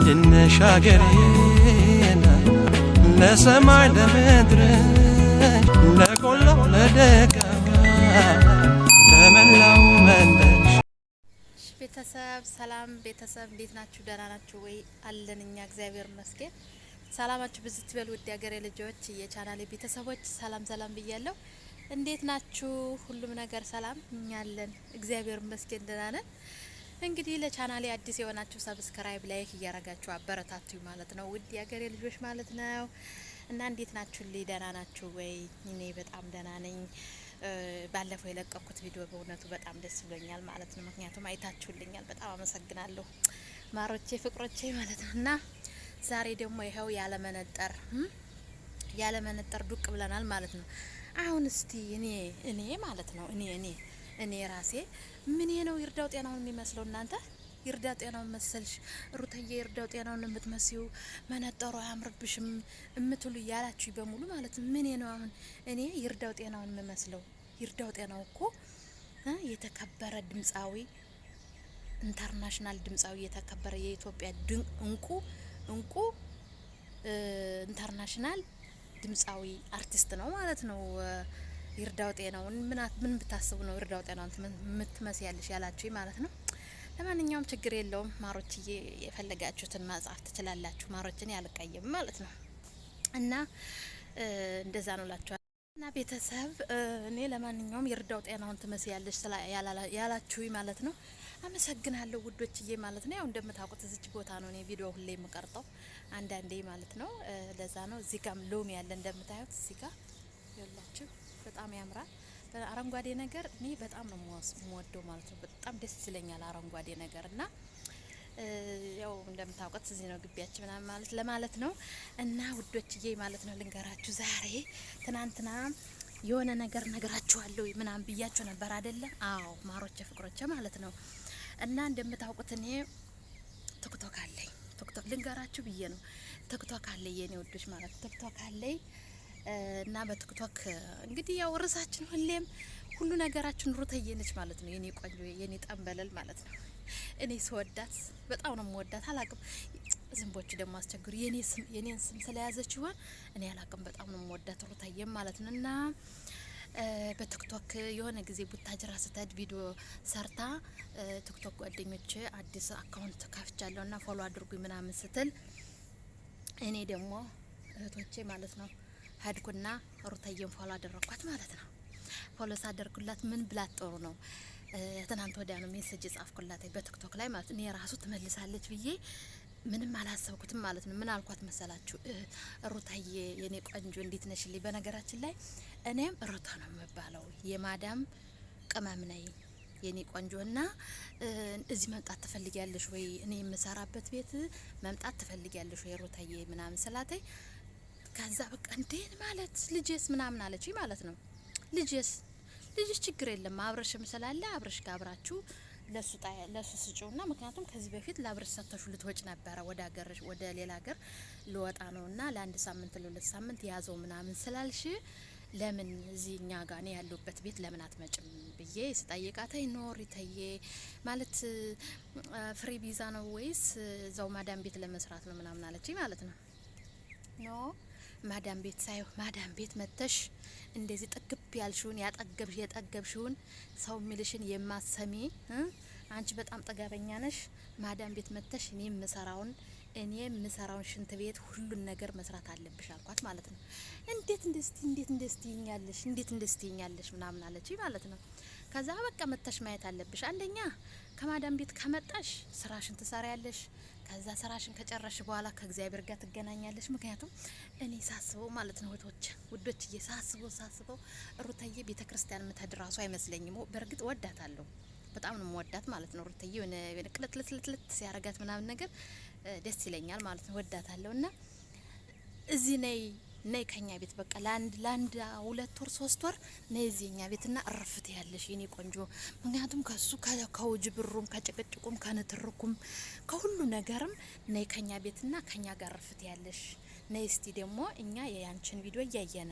እንሻገርና ለሰማይ ለምድር ለቆላው ለደጋ ለመላው መንደር ቤተሰብ ሰላም ቤተሰብ እንዴት ናችሁ? ደህና ናችሁ ወይ? አለን እኛ እግዚአብሔር ይመስገን። ሰላማችሁ ብዙ ትበል ውድ ሀገሬ ልጆች የቻናሌ ቤተሰቦች ሰላም ሰላም ብያለሁ። እንዴት ናችሁ? ሁሉም ነገር ሰላም እኛ አለን እግዚአብሔር ይመስገን ደህና ነን። እንግዲህ ለቻናሌ አዲስ የሆናችሁ ሰብስክራይብ ላይክ እያረጋችሁ አበረታቱኝ ማለት ነው ውድ ሀገሬ ልጆች ማለት ነው። እና እንዴት ናችሁ? ደህና ናችሁ ወይ? እኔ በጣም ደህና ነኝ። ባለፈው የለቀኩት ቪዲዮ በእውነቱ በጣም ደስ ብሎኛል ማለት ነው። ምክንያቱም አይታችሁልኛል፣ በጣም አመሰግናለሁ ማሮቼ ፍቅሮቼ ማለት ነው። እና ዛሬ ደግሞ ይኸው ያለ መነጠር ዱቅ ብለናል ማለት ነው። አሁን እስቲ እኔ ማለት ነው እኔ ራሴ ምን ነው ይርዳው ጤናውን የሚመስለው እናንተ ይርዳው ጤናውን መሰልሽ ሩተዬ ይርዳው ጤናውን የምትመስዩ መነጠሩ አያምርብሽም እምትሉ ያላችሁ በሙሉ ማለት ነው። ምን ነው አሁን እኔ ይርዳው ጤናውን የምመስለው? ይርዳው ጤናው እኮ የተከበረ ድምጻዊ ኢንተርናሽናል ድምጻዊ የተከበረ የኢትዮጵያ እንቁ ኢንተርናሽናል ድምጻዊ አርቲስት ነው ማለት ነው። ይርዳው ጤናውን ምን ብታስቡ ነው ይርዳው ጤናውን የምትመስያለሽ ያላችሁ ማለት ነው። ለማንኛውም ችግር የለውም ማሮችዬ፣ የፈለጋችሁትን መጻፍ ትችላላችሁ። ማሮችን ያልቀየም ማለት ነው። እና እንደዛ ነው ላችኋል። እና ቤተሰብ እኔ ለማንኛውም ይርዳው ጤናውን ትመስያለሽ ያላችሁ ማለት ነው። አመሰግናለሁ ውዶችዬ ማለት ነው። ያው እንደምታውቁት እዚች ቦታ ነው እኔ ቪዲዮ ሁሌ የምቀርጠው አንዳንዴ ማለት ነው። ለዛ ነው። እዚህ ጋም ሎሚ ያለ እንደምታዩት እዚህ ጋር ያላችሁ በጣም ያምራል። አረንጓዴ ነገር እኔ በጣም ነው የምወደው ማለት ነው። በጣም ደስ ይለኛል አረንጓዴ ነገር እና ያው እንደምታውቁት እዚህ ነው ግቢያችን ምናምን ማለት ለማለት ነው። እና ውዶችዬ ማለት ነው ልንገራችሁ፣ ዛሬ ትናንትና የሆነ ነገር ነግራችኋለሁ ምናምን ብያችሁ ነበር አይደለ? አዎ ማሮቼ ፍቅሮቼ ማለት ነው። እና እንደምታውቁት እኔ ቲክቶክ አለኝ። ቲክቶክ ልንገራችሁ ብዬ ነው። ቲክቶክ አለኝ የኔ ውዶች ማለት ቲክቶክ አለኝ። እና በቲክቶክ እንግዲህ ያው ርዕሳችን ሁሌም ሁሉ ነገራችን ሩተዬ ነች ማለት ነው። የኔ ቆንጆ የኔ ጠንበለል ማለት ነው። እኔ ስወዳት በጣም ነው የምወዳት። አላቅም ዝንቦቹ ደግሞ አስቸግሩ የኔን ስም ስለያዘች ይሆን እኔ አላቅም። በጣም ነው የምወዳት ሩተዬ ማለት ነው። እና በቲክቶክ የሆነ ጊዜ ቡታጅራ ስትሄድ ቪዲዮ ሰርታ ቲክቶክ ጓደኞቼ አዲስ አካውንት ከፍቻለሁና ፎሎ አድርጉኝ ምናምን ስትል እኔ ደግሞ እህቶቼ ማለት ነው ሀድኩና ሩተዬን ፎሎ አደረኳት ማለት ነው። ፎሎ ሳደርኩላት ምን ብላት ጥሩ ነው ትናንት ወዲያ ነው ሜሴጅ ጻፍኩላት በቲክቶክ ላይ ማለት ነው። እኔ ራሱ ትመልሳለች ብዬ ምንም አላሰብኩትም ማለት ነው። ምን አልኳት መሰላችሁ? ሩታዬ የኔ ቆንጆ እንዴት ነሽልኝ? በነገራችን ላይ እኔም ሩታ ነው የምባለው፣ የማዳም ቅመም ነኝ የኔ ቆንጆና እዚህ መምጣት ትፈልጊያለሽ ወይ? እኔ የምሰራበት ቤት መምጣት ትፈልጊያለሽ ወይ ሩታዬ ምናምን ስላተኝ ከዛ በቃ እንዴ ማለት ልጅስ ምናምን አለች ማለት ነው። ልጅስ ችግር የለም አብረሽም ስላለ አብረሽ ጋብራችሁ ለሱ ስጪውና ምክንያቱም ከዚህ በፊት ለአብረሽ ሰተሹ ልትወጭ ነበረ ወደ ሌላ ሀገር ልወጣ ነውና ለአንድ ሳምንት ለሁለት ሳምንት ያዘው ምናምን ስላልሽ ለምን እዚህ እኛ ጋር ነው ያለበት ቤት ለምን አትመጭም ብዬ ስጠይቃተይ ኖር ይተዬ ማለት ፍሪ ቪዛ ነው ወይስ እዛው ማዳም ቤት ለመስራት ነው ምናምን አለች ማለት ነው። ኖ ማዳም ቤት ሳይሆን ማዳም ቤት መተሽ እንደዚህ ጥግብ ያልሽውን የጠገብሽውን ሰው ሚልሽን የማሰሚ አንቺ በጣም ጠጋበኛ ነሽ። ማዳም ቤት መተሽ እኔ የምሰራውን ሽንት ቤት ሁሉን ነገር መስራት አለብሽ አልኳት ማለት ነው። እንዴት እንደስትይኛለሽ ምናምን አለች ማለት ነው። ከዛ በቃ መተሽ ማየት አለብሽ። አንደኛ ከማዳም ቤት ከመጣሽ ስራሽን ትሰሪያለሽ። ከዛ ስራሽን ከጨረሽ በኋላ ከእግዚአብሔር ጋር ትገናኛለሽ። ምክንያቱም እኔ ሳስበው ማለት ነው ውዶችዬ ሳስበው ሩተዬ ቤተክርስቲያን የምትሄድ ራሱ አይመስለኝም። በእርግጥ ወዳታለሁ፣ በጣም ነው ወዳት ማለት ነው። ሩተዬ የሆነ ቅልጥልጥልጥ ሲያረጋት ምናምን ነገር ደስ ይለኛል ማለት ነው። ወዳታለሁ እና እዚህ ነይ ከኛ ቤት በቃ ለአንድ 2 ወር 3 ወር ነይ እዚህኛ ቤትና እረፍት ያለሽ የኔ ቆንጆ። ምክንያቱም ከሱ ከውጅ ብሩም ከጭቅጭቁም ከንትርኩም ከሁሉ ነገርም ነይ ከኛ ቤትና ከኛ ጋር እረፍት ያለሽ ነይ። እስቲ ደግሞ እኛ የያንቺን ቪዲዮ እያየነ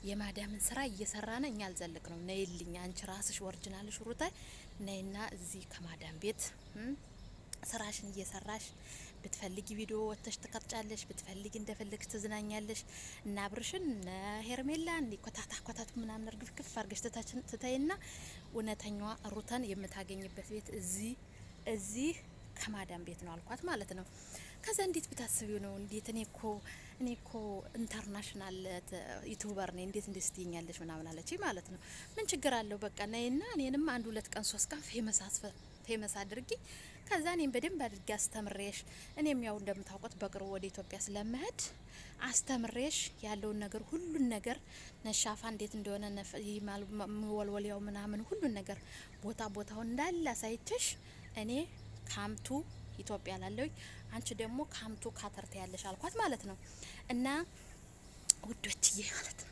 የማዳምን ስራ እየሰራነ እኛ አልዘልቅ ነው። ነይልኝ አንቺ ራስሽ ወርጅናልሽ ሩታ ነይና እዚህ ከማዳም ቤት ስራሽን እየሰራሽ ብትፈልጊ ቪዲዮ ወጥተሽ ትቀርጫለሽ፣ ብትፈልጊ እንደፈለግሽ ትዝናኛለሽ። እና አብርሽን ሄርሜላ እንዲ ኮታታ ምናምን እርግፍግፍ አርገሽ ትተይና እውነተኛዋ ሩታን የምታገኝበት ቤት እዚህ ከማዳም ቤት ነው አልኳት ማለት ነው። ከዛ እንዴት ብታስቢው ነው እንዴት እኔ እኮ ኢንተርናሽናል ዩቲዩበር ነኝ እንዴት ትይኛለሽ ምናምን አለች ማለት ነው። ምን ችግር አለው በቃ ነይና እኔንም 1 2 ቀን 3 ቀን ፌመስ አድርጊ። ከዛ እኔም በደንብ አድርጊ አስተምሬሽ፣ እኔም ያው እንደምታውቁት በቅርቡ ወደ ኢትዮጵያ ስለመሄድ አስተምሬሽ ያለውን ነገር ሁሉን ነገር ነሻፋ እንዴት እንደሆነ ወልወሊያው ምናምን ሁሉን ነገር ቦታውን እንዳለ አሳይቼሽ እኔ ካምቱ ኢትዮጵያ ላለኝ አንቺ ደግሞ ካምቱ ካተርተ ያለሽ አልኳት ማለት ነው። እና ውዶችዬ ማለት ነው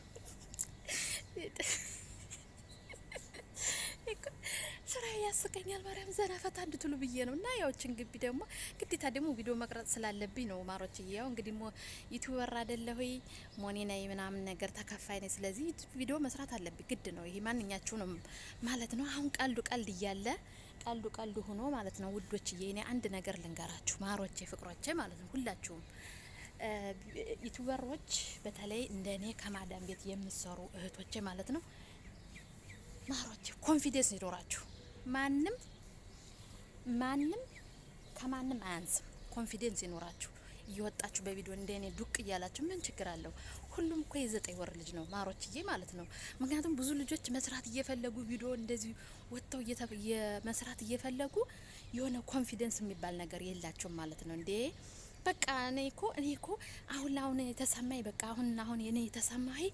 ስራ ያስቀኛል ማርያም ዘና ፈታ እንድትሉ ብዬ ነው። እና ያውችን ግቢ ደግሞ ግዴታ ደግሞ ቪዲዮ መቅረጽ ስላለብኝ ነው ማሮችዬ። ያው እንግዲህ ዩቲዩበር አይደለሁ ሞኔ ነኝ ምናምን ነገር ተከፋይ ነኝ። ስለዚህ ቪዲዮ መስራት አለብኝ ግድ ነው። ይሄ ማንኛችሁ ነው ማለት ነው። አሁን ቀልዱ እያለ ቀልዱ ሆኖ ማለት ነው ውዶችዬ። እኔ አንድ ነገር ልንገራችሁ ማሮቼ ፍቅሮቼ ማለት ነው ሁላችሁም ዩቲዩበሮች በተለይ እንደኔ ከማዳም ቤት የምትሰሩ እህቶቼ ማለት ነው ማሮቼ ኮንፊደንስ ይኖራችሁ። ማንም ከማንም አያንስም። ኮንፊደንስ ይኖራችሁ እየወጣችሁ በቪዲዮ እንደኔ ዱቅ እያላችሁ ምን ችግር አለው? ሁሉም እኮ የ9 ወር ልጅ ነው ማሮችዬ ማለት ነው። ምክንያቱም ብዙ ልጆች መስራት እየፈለጉ ቪዲዮ እንደዚህ ወጥተው መስራት እየፈለጉ የሆነ ኮንፊደንስ የሚባል ነገር የላቸውም ማለት ነው። እንዴ በቃ እኔ እኮ አሁን የተሰማኝ በቃ አሁን እኔ የተሰማኝ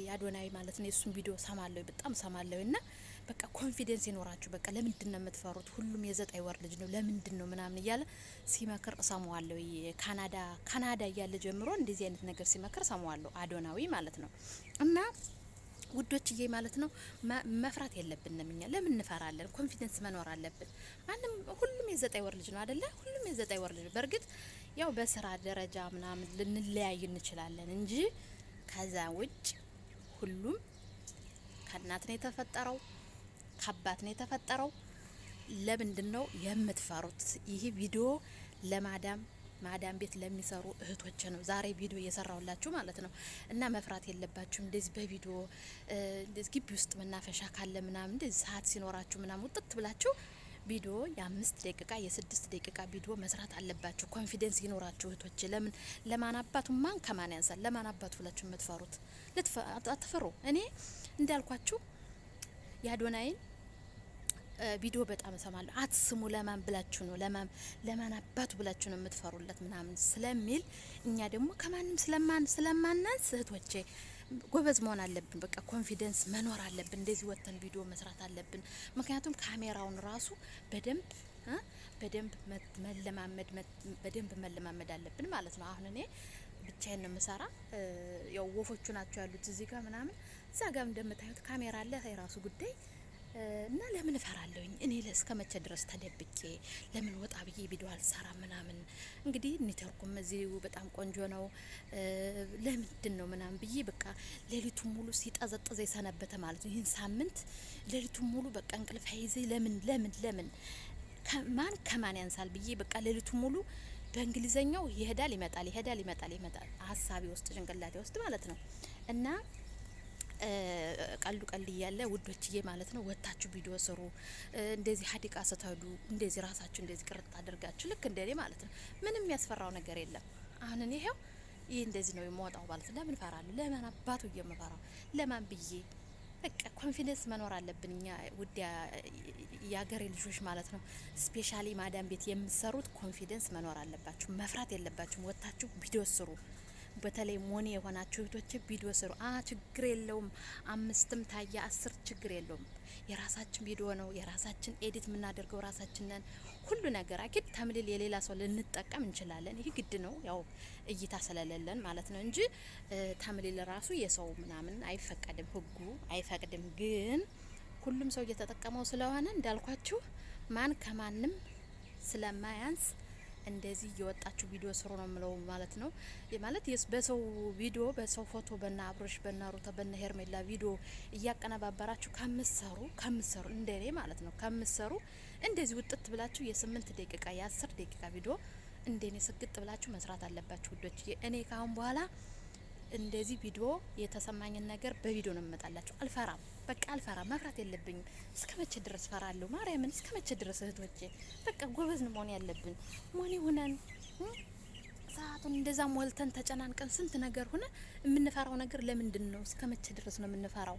ያዶናይ ማለት ነው። የሱን ቪዲዮ ሰማለሁ በጣም ሰማለሁ። እና በቃ ኮንፊደንስ ይኖራችሁ። በቃ ለምንድን ነው የምትፈሩት? ሁሉም የ9 ወር ልጅ ነው ለምንድን ነው ምናምን እያለ ሲመክር ሰማዋለሁ። ካናዳ እያለ ጀምሮ እንደዚህ አይነት ነገር ሲመክር ሰማዋለሁ አዶናዊ ማለት ነው። እና ውዶችዬ ማለት ነው መፍራት የለብንም። እኛ ለምን እንፈራለን? ኮንፊደንስ መኖር አለብን። ሁሉም የ9 ወር ልጅ ነው አይደለ? ሁሉም የ9 ወር ልጅ። በእርግጥ ያው በስራ ደረጃ ምናምን ልንለያይ እንችላለን እንጂ ከዛ ውጭ ሁሉም ከእናት ነው የተፈጠረው፣ ከአባት ነው የተፈጠረው። ለምንድን ነው የምትፈሩት? ይህ ቪዲዮ ማዳም ቤት ለሚሰሩ እህቶች ነው ዛሬ ቪዲዮ እየሰራሁላችሁ ማለት ነው። እና መፍራት የለባችሁም። እንደዚህ በቪዲዮ እንደዚህ ግቢ ውስጥ መናፈሻ ካለ ምናምን እንደዚህ ሰዓት ሲኖራችሁ ምናምን ውጥት ብላችሁ ቪዲዮ የ5 ደቂቃ የ6 ደቂቃ ቪዲዮ መስራት አለባችሁ። ኮንፊደንስ ይኖራችሁ እህቶች። ለማን አባቱ ማን ከማን ያንሳል? ለማን አባቱ ብላችሁ የምትፈሩት አትፈሩ። እኔ እንዳልኳችሁ የአዶናይን ቪዲዮ በጣም እሰማለሁ። አትስሙ። ለማን ብላችሁ ነው ለማን አባቱ ብላችሁ ነው የምትፈሩለት ምናምን ስለሚል እኛ ደግሞ ከማንም ስለማናንስ እህቶቼ ጎበዝ መሆን አለብን። በቃ ኮንፊደንስ መኖር አለብን። እንደዚህ ወጥተን ቪዲዮ መስራት አለብን። ምክንያቱም ካሜራውን ራሱ በደንብ መለማመድ አለብን ማለት ነው። አሁን እኔ ብቻዬን ነው የምሰራ። ያው ወፎቹ ናቸው ያሉት እዚህ ጋር ምናምን፣ እዛ ጋር እንደምታዩት ካሜራ አለ የራሱ ጉዳይ እና ለምን እፈራለሁኝ እኔ እስከ መቼ ድረስ ተደብቄ ለምን ወጣ ብዬ ቪዲዮ አልሰራ ምናምን። እንግዲህ ኔትወርኩም እዚሁ በጣም ቆንጆ ነው። ለምንድን ነው ምናምን ብዬ በቃ ሌሊቱን ሙሉ ሲጠዘጥዘ የሰነበተ ማለት ነው። ይህን ሳምንት ሌሊቱን ሙሉ በቃ እንቅልፍ አይዘ ለምን ማን ከማን ያንሳል ብዬ በቃ ሌሊቱን ሙሉ በእንግሊዘኛው ይሄዳል ይመጣል ሀሳቤ ውስጥ ጭንቅላቴ ውስጥ ማለት ነው። እና ቀልድ እያለ ውዶችዬ ማለት ነው ወታችሁ ቪዲዮ ስሩ። እንደዚህ ሀዲቃ ስትሄዱ እንደዚህ ራሳችሁ እንደዚህ ቅርጥ አድርጋችሁ ልክ እንደኔ ማለት ነው። ምንም የሚያስፈራው ነገር የለም። አሁን እኔ ይሄው ይህ እንደዚህ ነው የምወጣው ማለት ነው። ለምን ፈራለሁ? ለማን አባቱ የምፈራው? ለማን ብዬ? በቃ ኮንፊደንስ መኖር አለብን እኛ ውድ የሀገሬ ልጆች ማለት ነው። ስፔሻሊ ማዳም ቤት የምትሰሩት ኮንፊደንስ መኖር አለባችሁ። መፍራት የለባችሁም። ወታችሁ ቪዲዮ ስሩ። በተለይ ሞኔ የሆናችሁ እህቶች ቪዲዮ ስሩ። ችግር የለውም 5ም ታያ 10 ችግር የለውም። የራሳችን ቪዲዮ ነው። የራሳችን ኤዲት የምናደርገው ራሳችን ነን። ሁሉ ነገር አኪድ ተምሊል የሌላ ሰው ልንጠቀም እንችላለን። ይሄ ግድ ነው ያው እይታ ስለሌለን ማለት ነው እንጂ ተምሊል ራሱ የሰው ምናምን አይፈቀድም፣ ህጉ አይፈቅድም። ግን ሁሉም ሰው እየተጠቀመው ስለሆነ እንዳልኳችሁ ማን ከማንም ስለማያንስ እንደዚህ እየወጣችሁ ቪዲዮ ስሩ ነው የምለው ማለት ነው። ማለት በሰው ቪዲዮ በሰው ፎቶ በና አብሮሽ በና ሩታ በና ሄርሜላ ቪዲዮ እያቀነባበራችሁ ከምትሰሩ እንደኔ ማለት ነው ከምትሰሩ እንደዚህ ውጥት ብላችሁ የ8 ደቂቃ የ10 ደቂቃ ቪዲዮ እንደኔ ስግጥ ብላችሁ መስራት አለባችሁ ውዶች። እኔ ካሁን በኋላ እንደዚህ ቪዲዮ የተሰማኝን ነገር በቪዲዮ ነው የምመጣላችሁ። አልፈራም፣ በቃ አልፈራም። መፍራት የለብኝም። እስከ መቼ ድረስ ፈራለሁ? ማርያምን እስከ መቼ ድረስ እህቶቼ? በቃ ጎበዝ ነው መሆን ያለብን። ሞኒ ሁነን ሰዓቱን እንደዛ ሞልተን ተጨናንቀን ስንት ነገር ሆነ የምንፈራው ነገር ለምንድን ነው? እስከ መቼ ድረስ ነው የምንፈራው?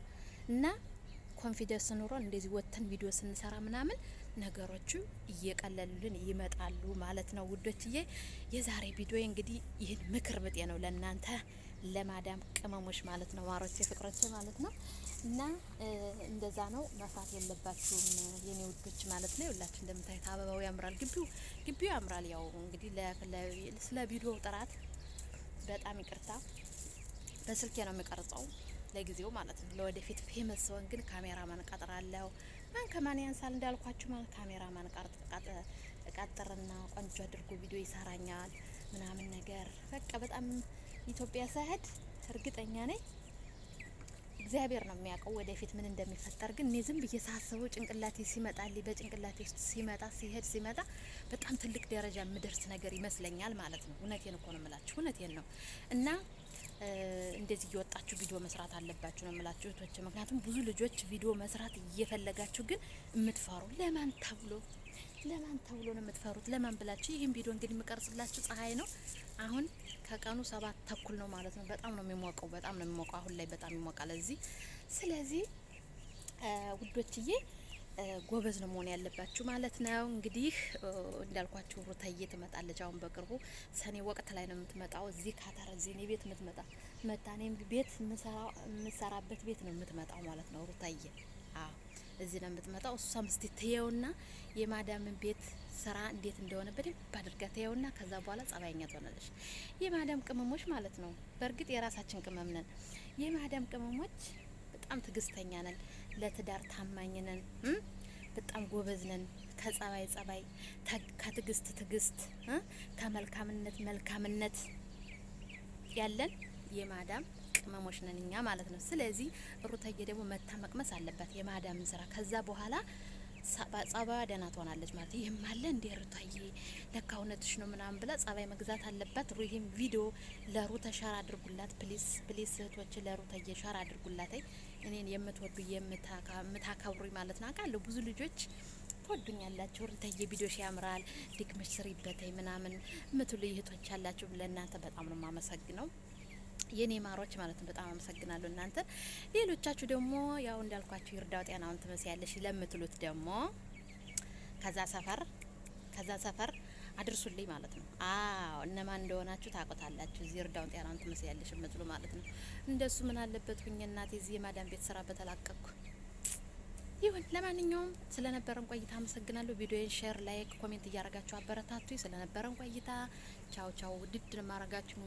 እና ኮንፊደንስ ኑሮን እንደዚህ ወጥተን ቪዲዮ ስንሰራ ምናምን ነገሮቹ እየቀለሉልን ይመጣሉ ማለት ነው ውዶችዬ። የዛሬ ቪዲዮ እንግዲህ ይህን ምክር ብጤ ነው ለእናንተ ለማዳም ቅመሞች ማለት ነው፣ ማሮቼ ፍቅሮቼ ማለት ነው። እና እንደዛ ነው፣ መፍራት የለባችሁም የኔ ውዶች ማለት ነው። ሁላችሁ እንደምታዩት አበባው ያምራል፣ ግቢው ያምራል። ያው እንግዲህ ስለ ቪዲዮ ጥራት በጣም ይቅርታ፣ በስልኬ ነው የሚቀርጸው ለጊዜው ማለት ነው። ለወደፊት ፌመስ ሲሆን ግን ካሜራማን ቀጥራለሁ። ማን ከማን ያንሳል እንዳልኳችሁ ማለት ካሜራማን ቀጥርና ቆንጆ አድርጎ ቪዲዮ ይሰራኛል ምናምን ነገር በቃ በጣም ኢትዮጵያ ሳይሄድ እርግጠኛ ነኝ እግዚአብሔር ነው የሚያውቀው ወደፊት ምን እንደሚፈጠር። ግን እኔ ዝም ብዬ ሳስበው ጭንቅላቴ ሲመጣልኝ በጭንቅላቴ ውስጥ ሲመጣ በጣም ትልቅ ደረጃ የምደርስ ነገር ይመስለኛል ማለት ነው። እውነቴን እኮ ነው የምላችሁ፣ እውነቴን ነው። እና እንደዚህ እየወጣችሁ ቪዲዮ መስራት አለባችሁ ነው የምላችሁ እህቶቼ። ምክንያቱም ብዙ ልጆች ቪዲዮ መስራት እየፈለጋችሁ ግን የምትፈሩ ለማን ተብሎ ነው የምትፈሩት? ለማን ብላችሁ? ይህን ቪዲዮ እንግዲህ የምቀርጽላችሁ ፀሐይ ነው። አሁን ከቀኑ 7 ተኩል ነው ማለት ነው። በጣም ነው የሚሞቀው፣ አሁን ላይ በጣም ይሞቃል እዚህ። ስለዚህ ውዶችዬ ጎበዝ ነው መሆን ያለባችሁ ማለት ነው። እንግዲህ እንዳልኳችሁ ሩታዬ ትመጣለች አሁን በቅርቡ ሰኔ ወቅት ላይ ነው የምትመጣው። እዚህ ካታር እዚህ እኔ ቤት መታኔም ቤት የምሰራበት ቤት ነው የምትመጣው ማለት ነው ሩታዬ። አዎ እዚህ ነው የምትመጣው። እሷም እስቲ ትየውና የማዳምን ቤት ስራ እንዴት እንደሆነ በደንብ አድርጋ ትየውና ከዛ በኋላ ጸባይኛ ትሆናለች። የማዳም ቅመሞች ማለት ነው። በእርግጥ የራሳችን ቅመም ነን። የማዳም ቅመሞች በጣም ትግስተኛ ነን፣ ለትዳር ታማኝ ነን፣ በጣም ጎበዝ ነን። ከጸባይ ከትግስት ከመልካምነት ያለን የማዳም ቅመሞች ነን እኛ ማለት ነው። ስለዚህ ሩታዬ ደግሞ መታ መቅመስ አለባት የማዳምን ስራ። ከዛ በኋላ ጸባይዋ ደህና ትሆናለች ማለት ነው። ይህም አለ እንደ ሩታዬ ለካ እውነትሽ ነው ምናምን ብላ ጸባይ መግዛት አለባት። ይህም ቪዲዮ ለሩታ ሸር አድርጉላት ፕሊስ እህቶች፣ ለሩታዬ ሸር አድርጉላት። እኔን የምትወዱ የምታከብሩኝ ማለት ነው። አውቃለሁ ብዙ ልጆች ትወዱኛላችሁ። ሩታዬ ቪዲዮሽ ያምራል ድግምሽ ስሪበት ምናምን ምትሉ እህቶች አላችሁ። ለእናንተ በጣም ነው የማመሰግነው የኔ ማሮች ማለት ነው። በጣም አመሰግናለሁ እናንተ። ሌሎቻችሁ ደግሞ ያው እንዳልኳችሁ ይርዳው ጤናውን ትመስያለሽ ለምትሉት ደግሞ ከዛ ሰፈር አድርሱልኝ ማለት ነው። አዎ እነማን እንደሆናችሁ ታውቁታላችሁ። እዚህ ይርዳውን ጤናውን ትመስያለሽ የምትሉ ማለት ነው። እንደሱ ምን አለበት ሁኝ እናቴ እዚህ የማዳም ቤት ስራ በተላቀቅኩ ይሁን። ለማንኛውም ስለነበረን ቆይታ አመሰግናለሁ። ቪዲዮን ሼር፣ ላይክ፣ ኮሜንት እያረጋችሁ አበረታቱኝ። ስለነበረን ቆይታ ቻው። ውድድ ነው ማረጋችሁ።